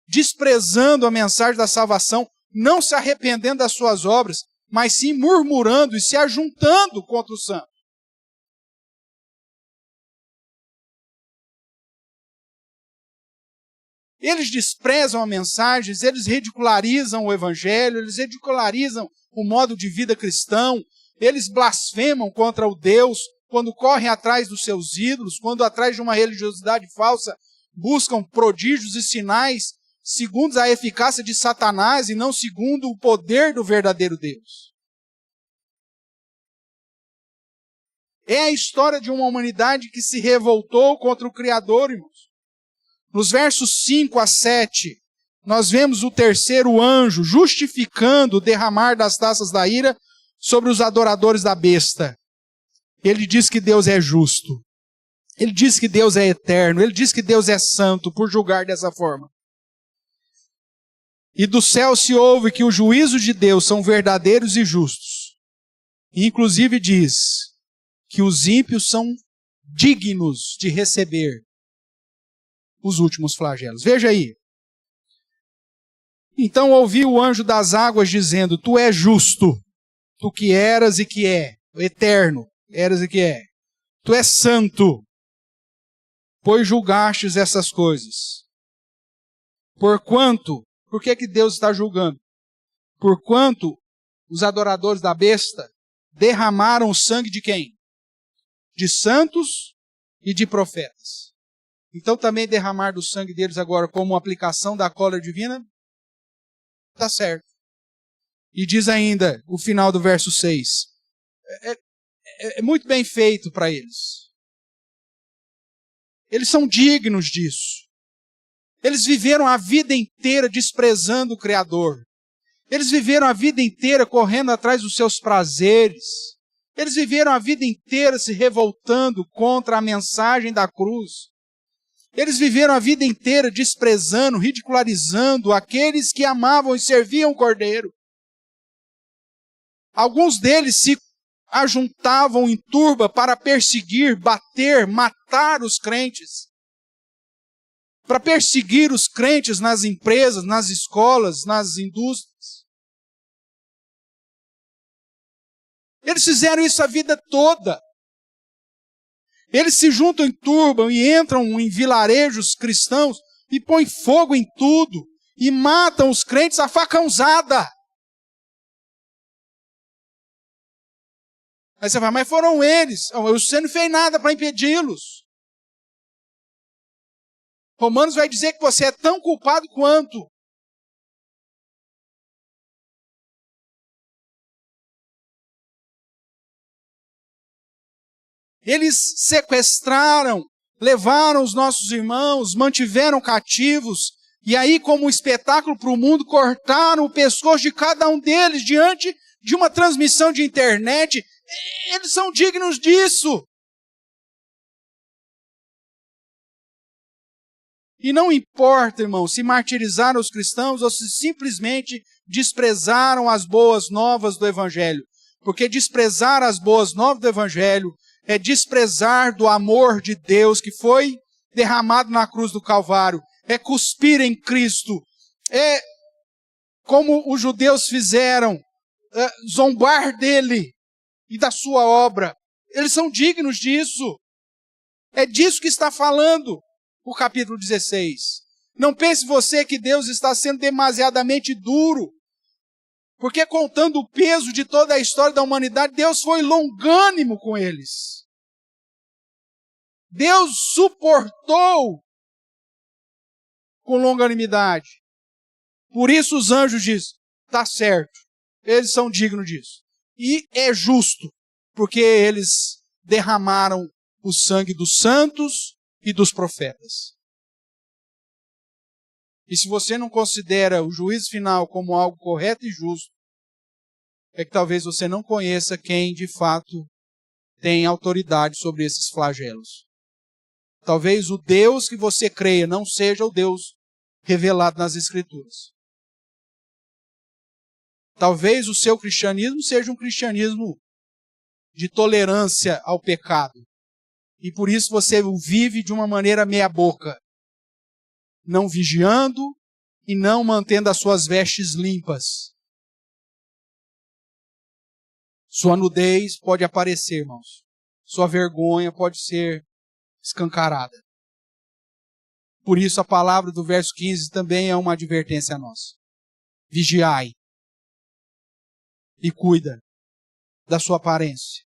desprezando a mensagem da salvação, não se arrependendo das suas obras, mas sim murmurando e se ajuntando contra o santo. Eles desprezam a mensagem, eles ridicularizam o evangelho, eles ridicularizam o modo de vida cristão, eles blasfemam contra o Deus quando correm atrás dos seus ídolos, quando atrás de uma religiosidade falsa buscam prodígios e sinais segundo a eficácia de Satanás e não segundo o poder do verdadeiro Deus. É a história de uma humanidade que se revoltou contra o Criador, irmãos. Nos versos 5 a 7, nós vemos o terceiro anjo justificando o derramar das taças da ira sobre os adoradores da besta. Ele diz que Deus é justo. Ele diz que Deus é eterno. Ele diz que Deus é santo por julgar dessa forma. E do céu se ouve que os juízos de Deus são verdadeiros e justos. E inclusive diz que os ímpios são dignos de receber os últimos flagelos. Veja aí. Então ouvi o anjo das águas dizendo, tu és justo, tu que eras e que é, eterno, eras e que é. Tu és santo, pois julgastes essas coisas. Porquanto, por que Deus está julgando? Porquanto os adoradores da besta derramaram o sangue de quem? De santos e de profetas. Então também derramar do sangue deles agora como uma aplicação da cólera divina? Está certo. E diz ainda, o final do verso 6, é muito bem feito para eles. Eles são dignos disso. Eles viveram a vida inteira desprezando o Criador. Eles viveram a vida inteira correndo atrás dos seus prazeres. Eles viveram a vida inteira se revoltando contra a mensagem da cruz. Eles viveram a vida inteira desprezando, ridicularizando aqueles que amavam e serviam o Cordeiro. Alguns deles se ajuntavam em turba para perseguir, bater, matar os crentes. Para perseguir os crentes nas empresas, nas escolas, nas indústrias. Eles fizeram isso a vida toda. Eles se juntam em turba e entram em vilarejos cristãos e põem fogo em tudo e matam os crentes a facãozada. Aí você fala, mas foram eles. Você não fez nada para impedi-los. Romanos vai dizer que você é tão culpado quanto. Eles sequestraram, levaram os nossos irmãos, mantiveram cativos, e aí, como um espetáculo para o mundo, cortaram o pescoço de cada um deles diante de uma transmissão de internet. Eles são dignos disso. E não importa, irmão, se martirizaram os cristãos ou se simplesmente desprezaram as boas novas do Evangelho. Porque desprezar as boas novas do Evangelho é desprezar do amor de Deus que foi derramado na cruz do Calvário. É cuspir em Cristo. É, como os judeus fizeram, zombar dele e da sua obra. Eles são dignos disso. É disso que está falando o capítulo 16. Não pense você que Deus está sendo demasiadamente duro. Porque contando o peso de toda a história da humanidade, Deus foi longânimo com eles. Deus suportou com longanimidade. Por isso os anjos dizem, está certo, eles são dignos disso. E é justo, porque eles derramaram o sangue dos santos e dos profetas. E se você não considera o juízo final como algo correto e justo, é que talvez você não conheça quem de fato tem autoridade sobre esses flagelos. Talvez o Deus que você creia não seja o Deus revelado nas Escrituras. Talvez o seu cristianismo seja um cristianismo de tolerância ao pecado. E por isso você o vive de uma maneira meia-boca. Não vigiando e não mantendo as suas vestes limpas. Sua nudez pode aparecer, irmãos. Sua vergonha pode ser escancarada. Por isso a palavra do verso 15 também é uma advertência a nós. Vigiai e cuida da sua aparência.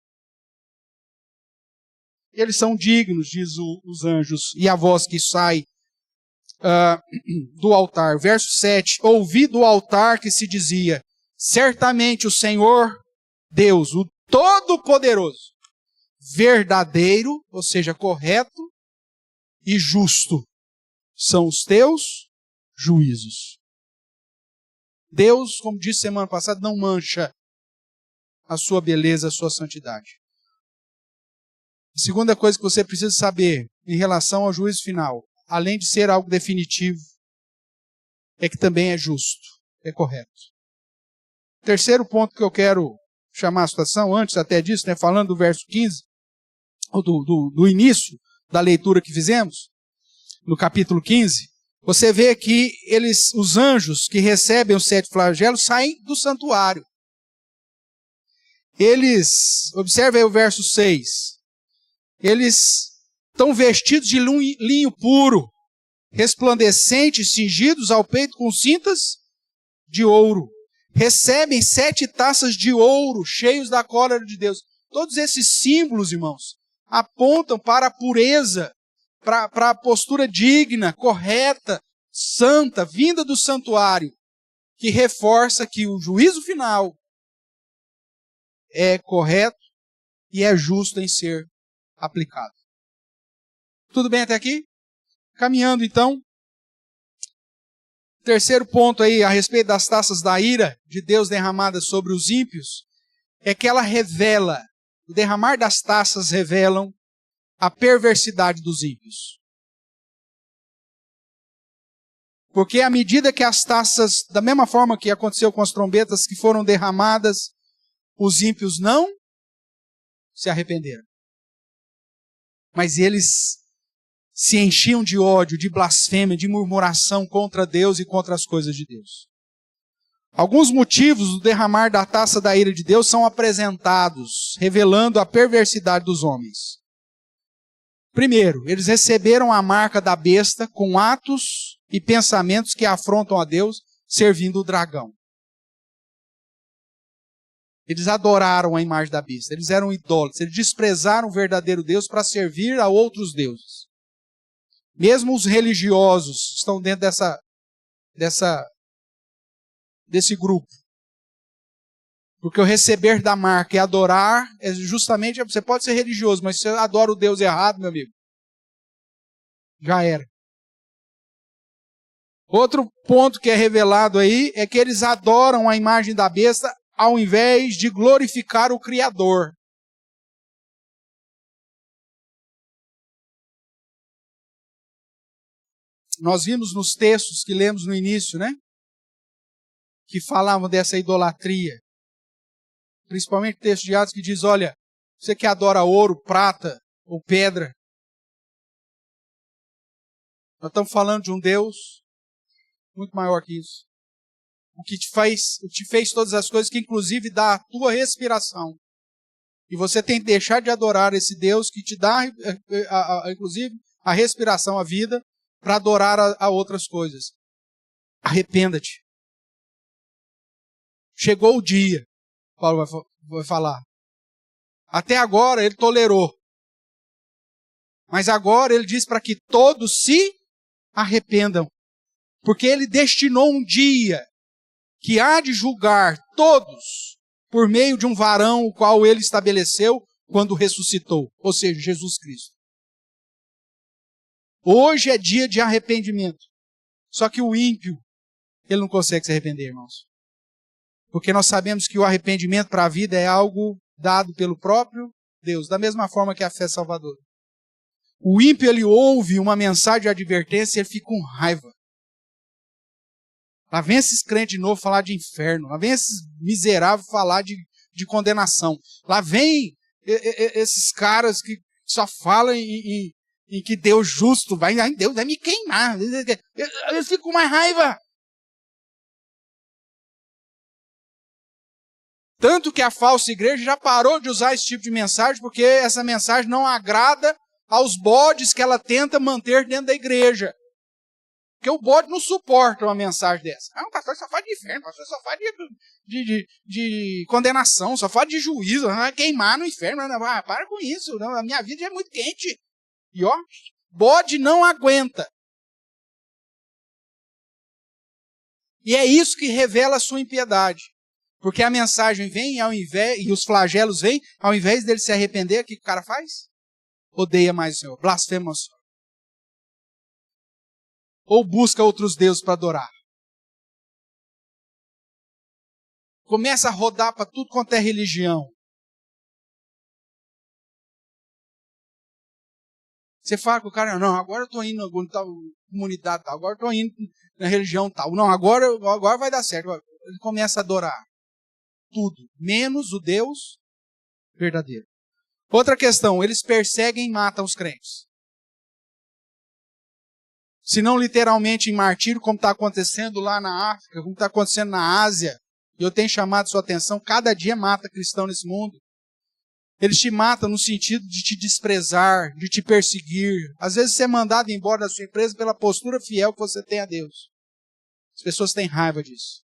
Eles são dignos, diz os anjos, e a voz que sai do altar. Verso 7, ouvi do altar que se dizia, certamente o Senhor Deus, o Todo-Poderoso, verdadeiro, ou seja, correto e justo, são os teus juízos. Deus, como disse semana passada, não mancha a sua beleza, a sua santidade. A segunda coisa que você precisa saber em relação ao juízo final, além de ser algo definitivo, é que também é justo, é correto. Terceiro ponto que eu quero chamar a situação, antes até disso, falando do verso 15, ou do início da leitura que fizemos, no capítulo 15, você vê que os anjos que recebem os 7 flagelos saem do santuário. Eles, observe aí o verso 6, eles estão vestidos de linho puro, resplandecentes, cingidos ao peito com cintas de ouro. Recebem 7 taças de ouro, cheios da cólera de Deus. Todos esses símbolos, irmãos, apontam para a pureza, para a postura digna, correta, santa, vinda do santuário, que reforça que o juízo final é correto e é justo em ser aplicado. Tudo bem até aqui? Caminhando então. terceiro ponto aí, a respeito das taças da ira de Deus derramadas sobre os ímpios, é que ela revela, o derramar das taças revelam a perversidade dos ímpios. Porque à medida que as taças, da mesma forma que aconteceu com as trombetas que foram derramadas, os ímpios não se arrependeram. Mas eles se enchiam de ódio, de blasfêmia, de murmuração contra Deus e contra as coisas de Deus. Alguns motivos do derramar da taça da ira de Deus são apresentados, revelando a perversidade dos homens. Primeiro, eles receberam a marca da besta com atos e pensamentos que afrontam a Deus, servindo o dragão. Eles adoraram a imagem da besta, eles eram idólatras, eles desprezaram o verdadeiro Deus para servir a outros deuses. Mesmo os religiosos estão dentro desse grupo. Porque o receber da marca e adorar, é justamente, você pode ser religioso, mas se você adora o Deus errado, meu amigo, já era. Outro ponto que é revelado aí é que eles adoram a imagem da besta ao invés de glorificar o Criador. Nós vimos nos textos que lemos no início, né? Que falavam dessa idolatria. Principalmente o texto de Atos que diz, olha, você que adora ouro, prata ou pedra. Nós estamos falando de um Deus muito maior que isso. O que te fez todas as coisas, que inclusive dá a tua respiração. E você tem que deixar de adorar esse Deus que te dá, inclusive, a respiração, a vida, para adorar a outras coisas. Arrependa-te. Chegou o dia, Paulo vai falar. Até agora ele tolerou. Mas agora ele diz para que todos se arrependam. Porque ele destinou um dia que há de julgar todos por meio de um varão o qual ele estabeleceu quando ressuscitou, ou seja, Jesus Cristo. Hoje é dia de arrependimento. Só que o ímpio, ele não consegue se arrepender, irmãos. Porque nós sabemos que o arrependimento para a vida é algo dado pelo próprio Deus, da mesma forma que a fé salvadora. O ímpio, ele ouve uma mensagem de advertência e ele fica com raiva. Lá vem esses crentes de novo falar de inferno. Lá vem esses miseráveis falar de condenação. Lá vem esses caras que só falam em que Deus justo Deus vai me queimar. Eu fico com mais raiva. Tanto que a falsa igreja já parou de usar esse tipo de mensagem, porque essa mensagem não agrada aos bodes que ela tenta manter dentro da igreja. Porque o bode não suporta uma mensagem dessa. O pastor só fala de inferno, o pastor só fala de condenação, só fala de juízo, vai queimar no inferno. Para com isso, a minha vida já é muito quente. E ó, bode não aguenta. E é isso que revela a sua impiedade. Porque a mensagem vem e os flagelos vêm, ao invés dele se arrepender, o que o cara faz? Odeia mais o Senhor, blasfema o Senhor. Ou busca outros deuses para adorar. Começa a rodar para tudo quanto é religião. Você fala com o cara, não, agora eu estou indo em tal comunidade tal, agora eu estou indo na religião tal. Não, agora vai dar certo. Ele começa a adorar tudo, menos o Deus verdadeiro. Outra questão, eles perseguem e matam os crentes. Se não literalmente em martírio, como está acontecendo lá na África, como está acontecendo na Ásia, e eu tenho chamado sua atenção, cada dia mata cristão nesse mundo. Eles te matam no sentido de te desprezar, de te perseguir. Às vezes você é mandado embora da sua empresa pela postura fiel que você tem a Deus. As pessoas têm raiva disso.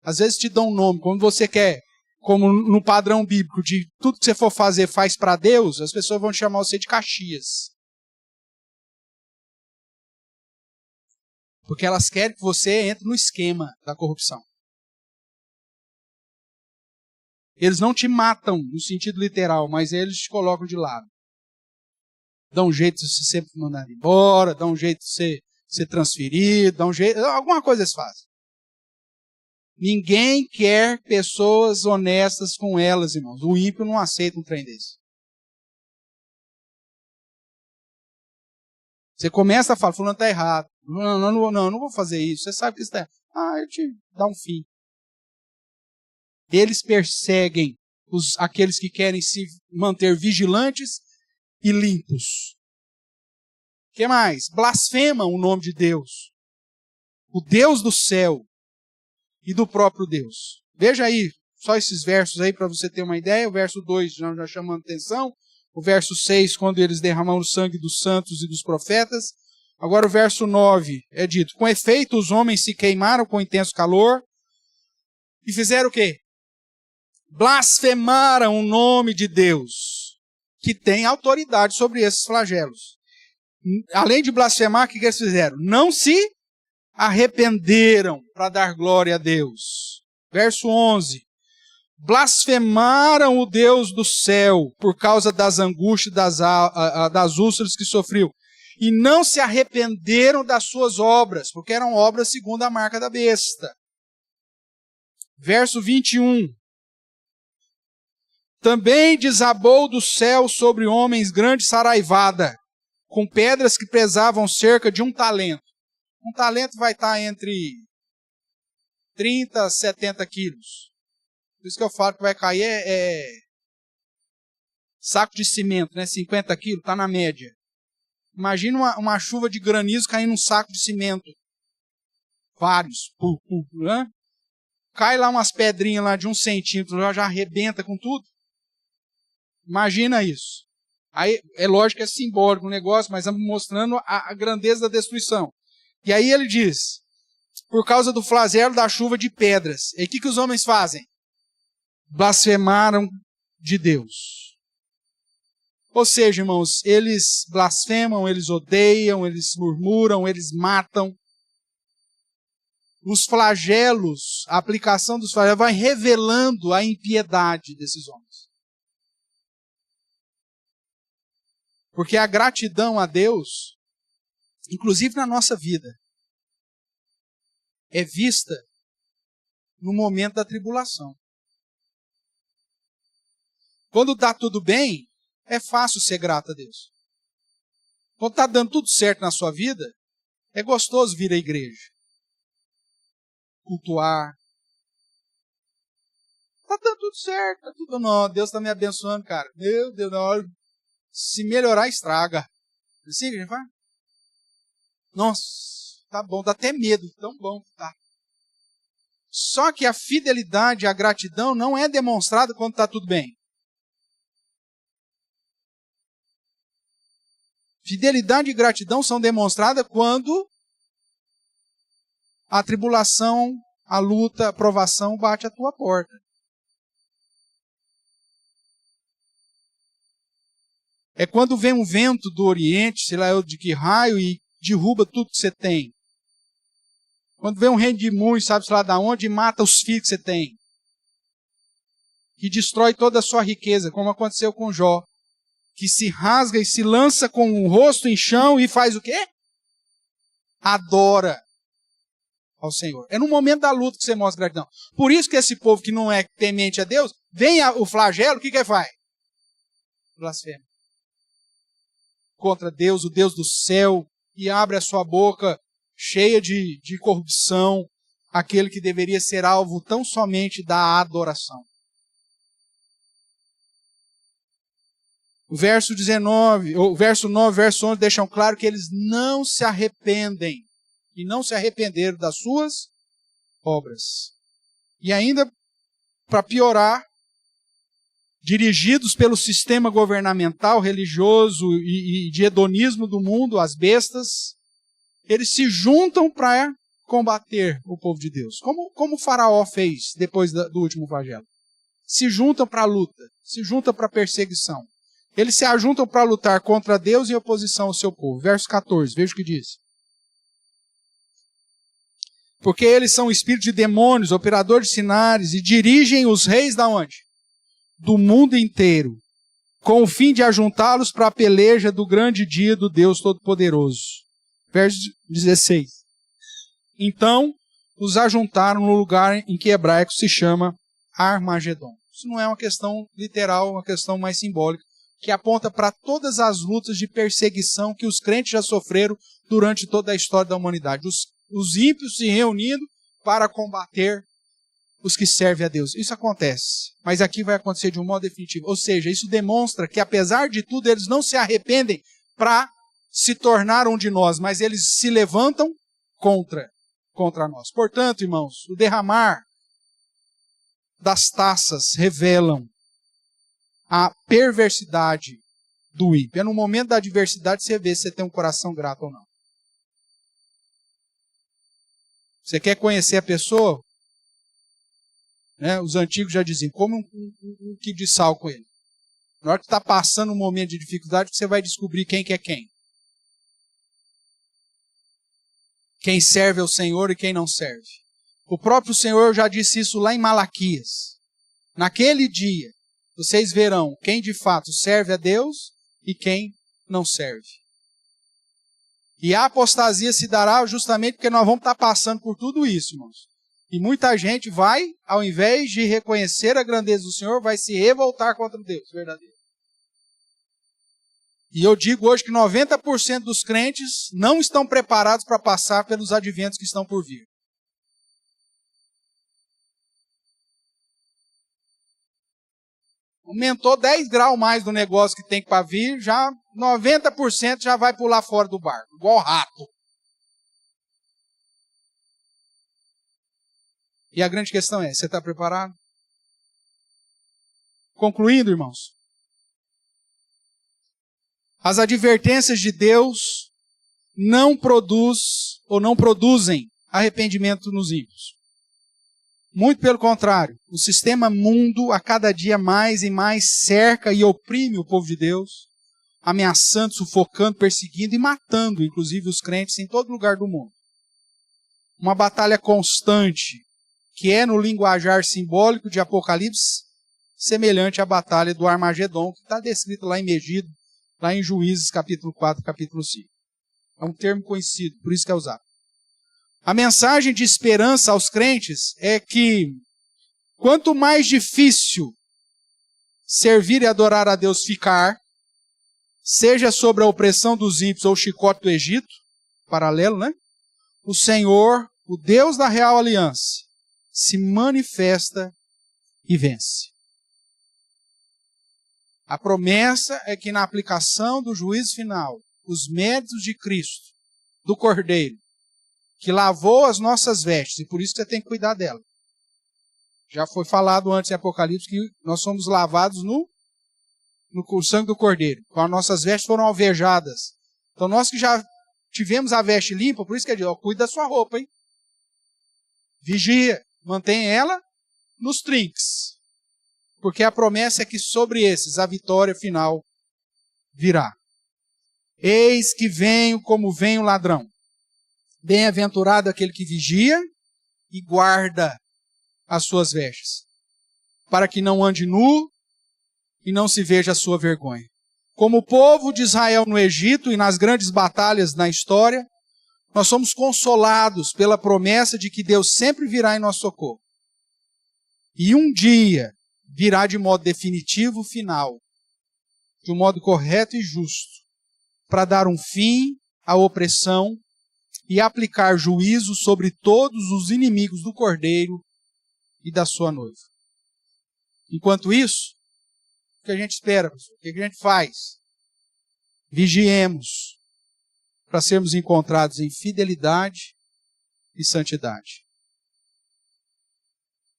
Às vezes te dão um nome, como você quer, como no padrão bíblico, de tudo que você for fazer, faz para Deus, as pessoas vão te chamar você de Caxias. Porque elas querem que você entre no esquema da corrupção. Eles não te matam no sentido literal, mas eles te colocam de lado. Dão um jeito de você sempre mandar embora, dão um jeito de você ser transferido, dar um jeito, alguma coisa eles fazem. Ninguém quer pessoas honestas com elas, irmãos. O ímpio não aceita um trem desse. Você começa a falar, fulano está errado. Não vou fazer isso. Você sabe que isso está errado. Eu te dá um fim. Eles perseguem aqueles que querem se manter vigilantes e limpos. O que mais? Blasfemam o nome de Deus. O Deus do céu e do próprio Deus. Veja aí, só esses versos aí para você ter uma ideia. O verso 2 já chamando atenção. O verso 6, quando eles derramaram o sangue dos santos e dos profetas. Agora o verso 9 é dito: com efeito os homens se queimaram com intenso calor e fizeram o quê? Blasfemaram o nome de Deus, que tem autoridade sobre esses flagelos. Além de blasfemar, o que eles fizeram? Não se arrependeram para dar glória a Deus. Verso 11. Blasfemaram o Deus do céu por causa das angústias, das úlceras que sofreu. E não se arrependeram das suas obras, porque eram obras segundo a marca da besta. Verso 21. Também desabou do céu sobre homens grande saraivada, com pedras que pesavam cerca de 1 talento. 1 talento vai estar entre 30 a 70 quilos. Por isso que eu falo que vai cair saco de cimento, né? 50 quilos, está na média. Imagina uma chuva de granizo caindo num saco de cimento. Vários. Né? Cai lá umas pedrinhas lá de 1 centímetro, já arrebenta com tudo. Imagina isso. Aí, é lógico que é simbólico o negócio, mas estamos mostrando a grandeza da destruição. E aí ele diz, por causa do flagelo da chuva de pedras. E o que os homens fazem? Blasfemaram de Deus. Ou seja, irmãos, eles blasfemam, eles odeiam, eles murmuram, eles matam. Os flagelos, a aplicação dos flagelos vai revelando a impiedade desses homens. Porque a gratidão a Deus, inclusive na nossa vida, é vista no momento da tribulação. Quando está tudo bem, é fácil ser grato a Deus. Quando está dando tudo certo na sua vida, é gostoso vir à igreja. Cultuar. Está dando tudo certo. Tá tudo... Não, Deus está me abençoando, cara. Meu Deus, não. Se melhorar, estraga. Assim que a gente faz? Nossa, tá bom, dá até medo, tão bom que tá. Só que a fidelidade, a gratidão não é demonstrada quando está tudo bem. Fidelidade e gratidão são demonstradas quando a tribulação, a luta, a provação bate à tua porta. É quando vem um vento do Oriente, sei lá de que raio, e derruba tudo que você tem. Quando vem um redemoinho, sabe lá de onde, e mata os filhos que você tem. Que destrói toda a sua riqueza, como aconteceu com Jó. Que se rasga e se lança com o rosto em chão e faz o quê? Adora ao Senhor. É no momento da luta que você mostra gratidão. Por isso que esse povo que não é temente a Deus, vem o flagelo, o que ele faz? Blasfema. Contra Deus, o Deus do céu, e abre a sua boca cheia de corrupção, aquele que deveria ser alvo tão somente da adoração. O verso 19, o verso 9, verso 11 deixam claro que eles não se arrependem e não se arrependeram das suas obras. E ainda, para piorar, dirigidos pelo sistema governamental, religioso e de hedonismo do mundo, as bestas, eles se juntam para combater o povo de Deus. Como o faraó fez depois do último flagelo. Se juntam para a luta, se juntam para a perseguição. Eles se ajuntam para lutar contra Deus em oposição ao seu povo. Verso 14, veja o que diz. Porque eles são espíritos de demônios, operadores de sinais, e dirigem os reis da onde? Do mundo inteiro, com o fim de ajuntá-los para a peleja do grande dia do Deus Todo-Poderoso. Verso 16. Então, os ajuntaram no lugar em que hebraico se chama Armagedon. Isso não é uma questão literal, uma questão mais simbólica, que aponta para todas as lutas de perseguição que os crentes já sofreram durante toda a história da humanidade. Os ímpios se reunindo para combater os que servem a Deus. Isso acontece, mas aqui vai acontecer de um modo definitivo. Ou seja, isso demonstra que, apesar de tudo, eles não se arrependem para se tornar um de nós, mas eles se levantam contra nós. Portanto, irmãos, o derramar das taças revelam a perversidade do ímpio. É no momento da adversidade que você vê se você tem um coração grato ou não. Você quer conhecer a pessoa? Né? Os antigos já diziam, come um quilo de sal com ele. Na hora que está passando um momento de dificuldade, você vai descobrir quem que é quem. Quem serve ao Senhor e quem não serve. O próprio Senhor já disse isso lá em Malaquias. Naquele dia, vocês verão quem de fato serve a Deus e quem não serve. E a apostasia se dará justamente porque nós vamos estar passando por tudo isso, irmãos. E muita gente vai, ao invés de reconhecer a grandeza do Senhor, vai se revoltar contra Deus verdadeiro. E eu digo hoje que 90% dos crentes não estão preparados para passar pelos adventos que estão por vir. Aumentou 10 graus mais do negócio que tem para vir, já 90% já vai pular fora do barco, igual rato. E a grande questão é, você está preparado? Concluindo, irmãos. As advertências de Deus não produzem arrependimento nos ímpios. Muito pelo contrário, o sistema mundo a cada dia mais e mais cerca e oprime o povo de Deus, ameaçando, sufocando, perseguindo e matando, inclusive, os crentes em todo lugar do mundo. Uma batalha constante, que é no linguajar simbólico de Apocalipse, semelhante à batalha do Armagedon, que está descrito lá em Megido, lá em Juízes, capítulo 4, capítulo 5. É um termo conhecido, por isso que é usado. A mensagem de esperança aos crentes é que, quanto mais difícil servir e adorar a Deus ficar, seja sobre a opressão dos ímpios ou o chicote do Egito, paralelo, né? O Senhor, o Deus da real aliança, se manifesta e vence. A promessa é que na aplicação do juízo final, os méritos de Cristo, do Cordeiro, que lavou as nossas vestes, e por isso você tem que cuidar dela. Já foi falado antes em Apocalipse que nós somos lavados no sangue do Cordeiro. Então as nossas vestes foram alvejadas. Então nós que já tivemos a veste limpa, por isso que é dizer, cuida da sua roupa, hein? Vigia, mantém ela nos trinques. Porque a promessa é que sobre esses a vitória final virá. Eis que venho como vem o ladrão. Bem-aventurado aquele que vigia e guarda as suas vestes, para que não ande nu e não se veja a sua vergonha. Como o povo de Israel no Egito e nas grandes batalhas na história, nós somos consolados pela promessa de que Deus sempre virá em nosso socorro. E um dia virá de modo definitivo, final, de um modo correto e justo, para dar um fim à opressão e aplicar juízo sobre todos os inimigos do Cordeiro e da sua noiva. Enquanto isso, o que a gente espera, pessoal? O que a gente faz? Vigiemos para sermos encontrados em fidelidade e santidade.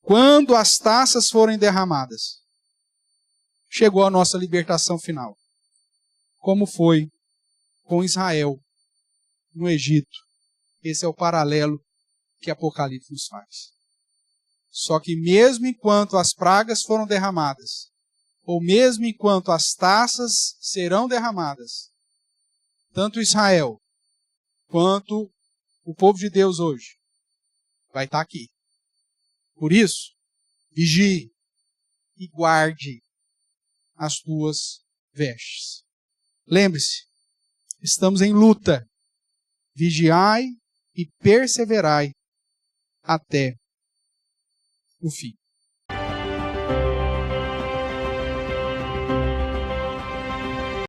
Quando as taças forem derramadas, chegou a nossa libertação final. Como foi com Israel no Egito. Esse é o paralelo que Apocalipse nos faz. Só que mesmo enquanto as pragas foram derramadas, ou mesmo enquanto as taças serão derramadas, tanto Israel quanto o povo de Deus hoje vai estar aqui. Por isso, vigie e guarde as tuas vestes. Lembre-se, estamos em luta. vigiai e perseverai até o fim.